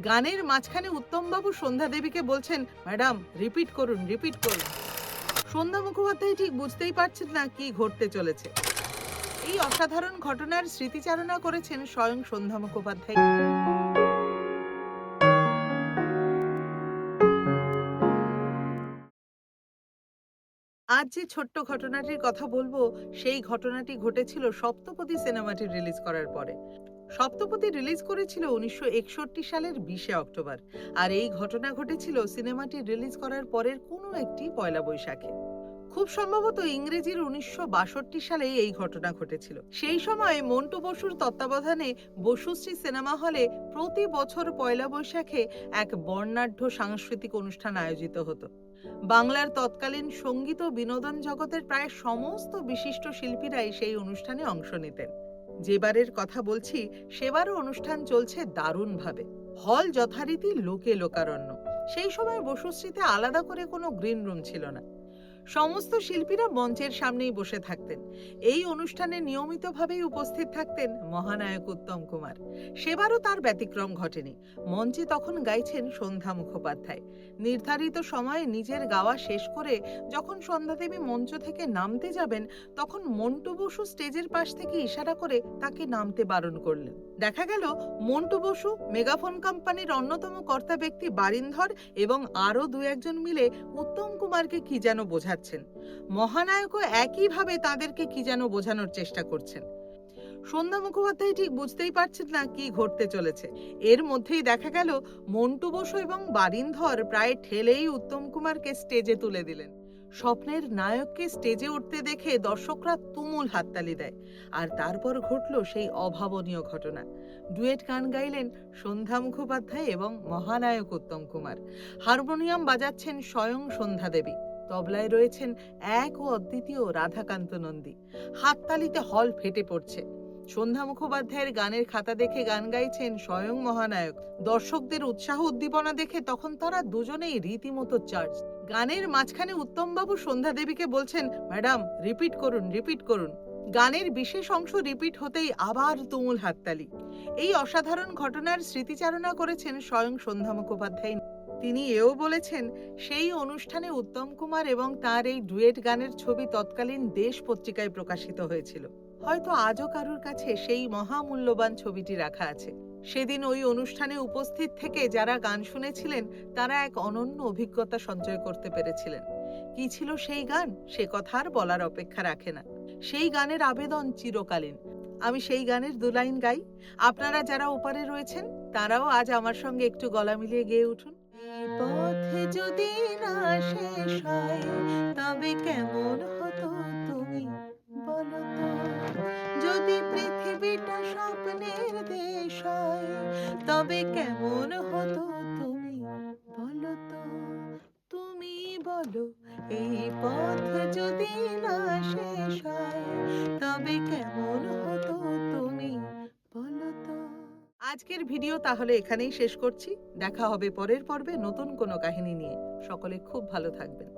গানের মাঝখানে উত্তমবাবু সন্ধ্যা দেবীকে বলছেন, ম্যাডাম রিপিট করুন, রিপিট করুন। সন্ধ্যা মুখোপাধ্যায় ঠিক বুঝতেই পারছেন না কি ঘটতে চলেছে। এই অসাধারণ ঘটনার স্মৃতিচারণা করেছেন স্বয়ং সন্ধ্যা মুখোপাধ্যায়। আজ যে ছোট্ট ঘটনাটির কথা বলবো, সেই ঘটনাটি ঘটেছিল সপ্তপদী সিনেমাটি রিলিজ করার পরে। সপ্তপদী রিলিজ করেছিল 1961 সালের 20শে অক্টোবর। আর এই ঘটনা ঘটেছিল সিনেমাটি রিলিজ করার পরের কোনো একটি পয়লা বৈশাখে। খুব সম্ভবত ইংরেজির 1962 সালে এই ঘটনা ঘটেছিল। সেই সময় মন্টু বসুর তত্ত্বাবধানে বসুশ্রী সিনেমা হলে প্রতি বছর পয়লা বৈশাখে এক বর্ণাঢ্য সাংস্কৃতিক অনুষ্ঠান আয়োজিত হতো। বাংলার তৎকালীন সঙ্গীত ও বিনোদন জগতের প্রায় সমস্ত বিশিষ্ট শিল্পীরাই সেই অনুষ্ঠানে অংশ নিতেন। যেবারের কথা বলছি, সেবারও অনুষ্ঠান চলছে দারুণভাবে। হল যথারীতি লোকে লোকারণ্য। সেই সময় বসুশ্রীতে আলাদা করে কোনো গ্রিন রুম ছিল না। সমস্ত শিল্পীরা মঞ্চের সামনেই বসে থাকতেন। এই অনুষ্ঠানে নিয়মিতভাবেই উপস্থিত থাকতেন মহানায়ক উত্তম কুমার। সেবারও তার ব্যতিক্রম ঘটেনি। মঞ্চে তখন গাইছেন সন্ধ্যা মুখোপাধ্যায়। নির্ধারিত সময়ে নিজের গাওয়া শেষ করে যখন সন্ধ্যাদেবী মঞ্চ থেকে নামতে যাবেন, তখন মন্টু বসু স্টেজের পাশ থেকে ইশারা করে তাকে নামতে বারণ করলেন। দেখা গেল মন্টু বসু, মেগাফোন কোম্পানির অন্যতম কর্তা ব্যক্তি বারিন্ধর এবং আরও দু একজন মিলে উত্তম কুমারকে কি যেন বোঝাচ্ছেন। মহানায়কও একইভাবে তাদেরকে কি যেন বোঝানোর চেষ্টা করছেন। সন্ধ্যা মুখোপাধ্যায় ঠিক বুঝতেই পারছেন না কি ঘটতে চলেছে। এর মধ্যেই দেখা গেল মন্টু বসু এবং বারিন্ধর প্রায় ঠেলেই উত্তম কুমারকে স্টেজে তুলে দিলেন। স্বপ্নের নায়ককে স্টেজে উঠতে দেখে দর্শকরা তুমুল হাততালি দেয়। আর তারপর ঘটল সেই অভাবনীয় ঘটনা। ডুয়েট গান গাইলেন সন্ধ্যা মুখোপাধ্যায় এবং মহানায়ক উত্তম কুমার। হারমোনিয়াম বাজাচ্ছেন স্বয়ং সন্ধ্যা দেবী। তবলায় রয়েছেন এক ও অদ্বিতীয় রাধাকান্ত নন্দী। হাততালিতে হল ফেটে পড়ছে। সন্ধ্যা মুখোপাধ্যায়ের গানের খাতা দেখে গান গাইছেন স্বয়ং মহানায়ক। দর্শকদের উৎসাহ উদ্দীপনা দেখে তখন তারা দুজনেই রীতিমতো চার্জ। গানের মাঝখানে উত্তমবাবু সন্ধ্যা দেবীকে বলছেন, ম্যাডাম রিপিট করুন, রিপিট করুন। গানের বিশেষ অংশ রিপিট হতেই আবার তুমুল হাততালি। এই অসাধারণ ঘটনার স্মৃতিচারণা করেছেন স্বয়ং সন্ধ্যা মুখোপাধ্যায়। তিনি এও বলেছেন, সেই অনুষ্ঠানে উত্তম কুমার এবং তার এই ডুয়েট গানের ছবি তৎকালীন দেশ পত্রিকায় প্রকাশিত হয়েছিল। হয়তো আজও কারুর কাছে সেই মহামূল্যবান ছবিটি রাখা আছে। সেদিন ওই অনুষ্ঠানে উপস্থিত থেকে যারা গান শুনেছিলেন, তারা এক অনন্য অভিজ্ঞতা সঞ্চয় করতে পেরেছিলেন। কি ছিল সেই গান, সে কথা আর বলার অপেক্ষা রাখে না। সেই গানের আবেদন চিরকালীন। আমি সেই গানের দু লাইন গাই। আপনারা যারা ওপারে রয়েছেন, তারাও আজ আমার সঙ্গে একটু গলা মিলিয়ে গেয়ে উঠুন। এই পথে যদি না শেষ হয়, তবে কেমন হতো তুমি বলো তো? যদি পৃথিবীটা স্বপ্নের দেশ হয়, তবে কেমন হতো তুমি বলো তো? তুমি বলো, এই পথ যদি না শেষ হয়, তবে কেমন হতো তুমি বলো তো? আজকের ভিডিও তাহলে এখানেই শেষ করছি। দেখা হবে পরের পর্বে নতুন কোনো কাহিনী নিয়ে। সকলে খুব ভালো থাকবেন।